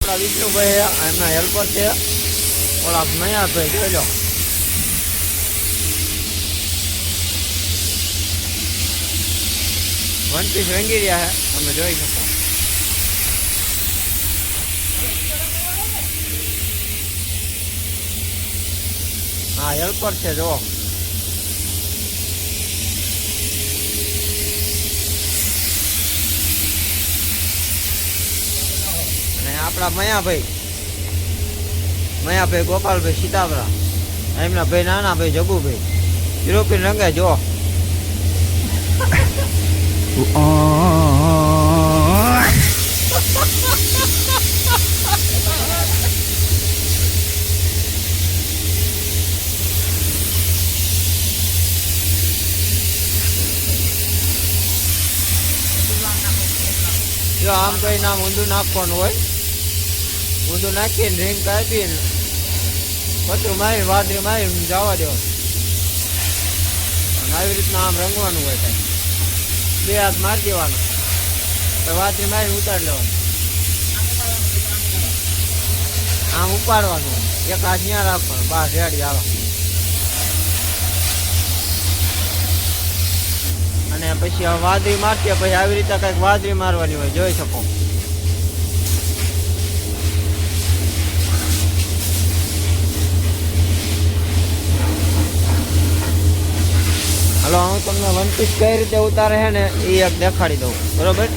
આપણા વિષ્ણુભાઈ એમના હેલ્પર છે ઓલા મયાભાઈ જોઈ લો વન પીસ રંગી રહ્યા છે તમે જોઈ શકો હા હેલ્પર છે જો અને આપણા મયાભાઈ ગોપાલભાઈ સીતાપરા એમના ભાઈ નાના ભાઈ જગુભાઈ યુરોપિયન રંગે જો જો આમ કઈ નામ ઊંધું નાખવાનું હોય ઊંધું નાખીને રીંગ કાપીને પતરું મારીને વાદળી મારીને જવા દેવાનું આવી રીતના આમ રંગવાનું હોય કઈ બે હાથ મારી દેવાનો વાદળી મારીને ઉતારી લેવાનું આમ ઉપાડવાનું એક હાથ ત્યાં રાખવાનું બહાર રેડી આવે અને પછી વાદળી મારતી પછી આવી રીતે કઈક વાદળી મારવાની હોય જોઈ શકો હલો હું તમને વન પીસ કઈ રીતે ઉતારે છે ને એ એક દેખાડી દઉં બરોબર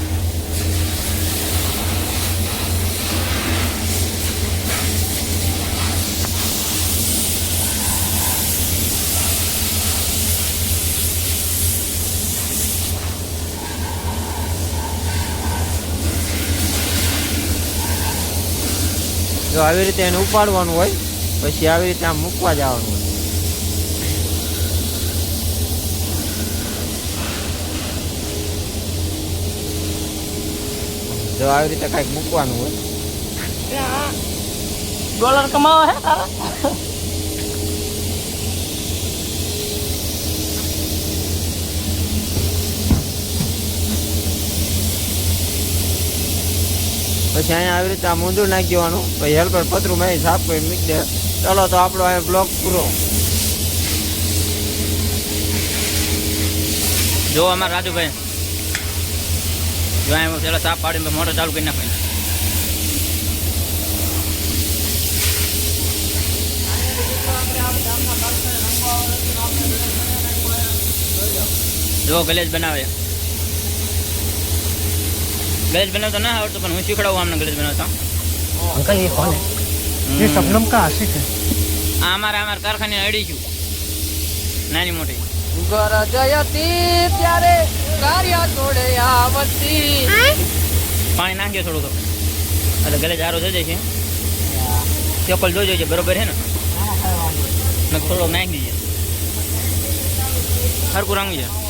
જો આવી રીતે એને ઉપાડવાનું હોય પછી આવી રીતે આમ મૂકવા જવાનું હોય જો આવી રીતે કઈક મૂકવાનું હોય ડોલર કમાવા હે તારા પછી અહીંયા આવી રીતે આમ ઊંધું નાખી દેવાનું પછી હેલ્પર પતરું મારી સાફ કરી મૂકી દે ચાલો તો આપણો અહીંયા બ્લોક પૂરો જો અમારા રાજુભાઈ જો એમ પેલા સાફ પાડીને મોટર ચાલુ કરી નાખે જો ગલેજ બનાવે गलेज बनाता ना और तो पण હું શીખડાવું આમને ગલેજ બનાવતા अंकल ये कौन है ये शबनम का आशिक है આ અમારા કારખાને અડી છું નાની મોટી ઘર જયતી ત્યારે કાર્ય છોડે આવતી પાણી નાખીએ થોડું એટલે ગલેજ આરો થઈ જાય છે ચોકલ જોઈ છે બરોબર છે ને થોડો નાખી દઈએ હરકું રંગ છે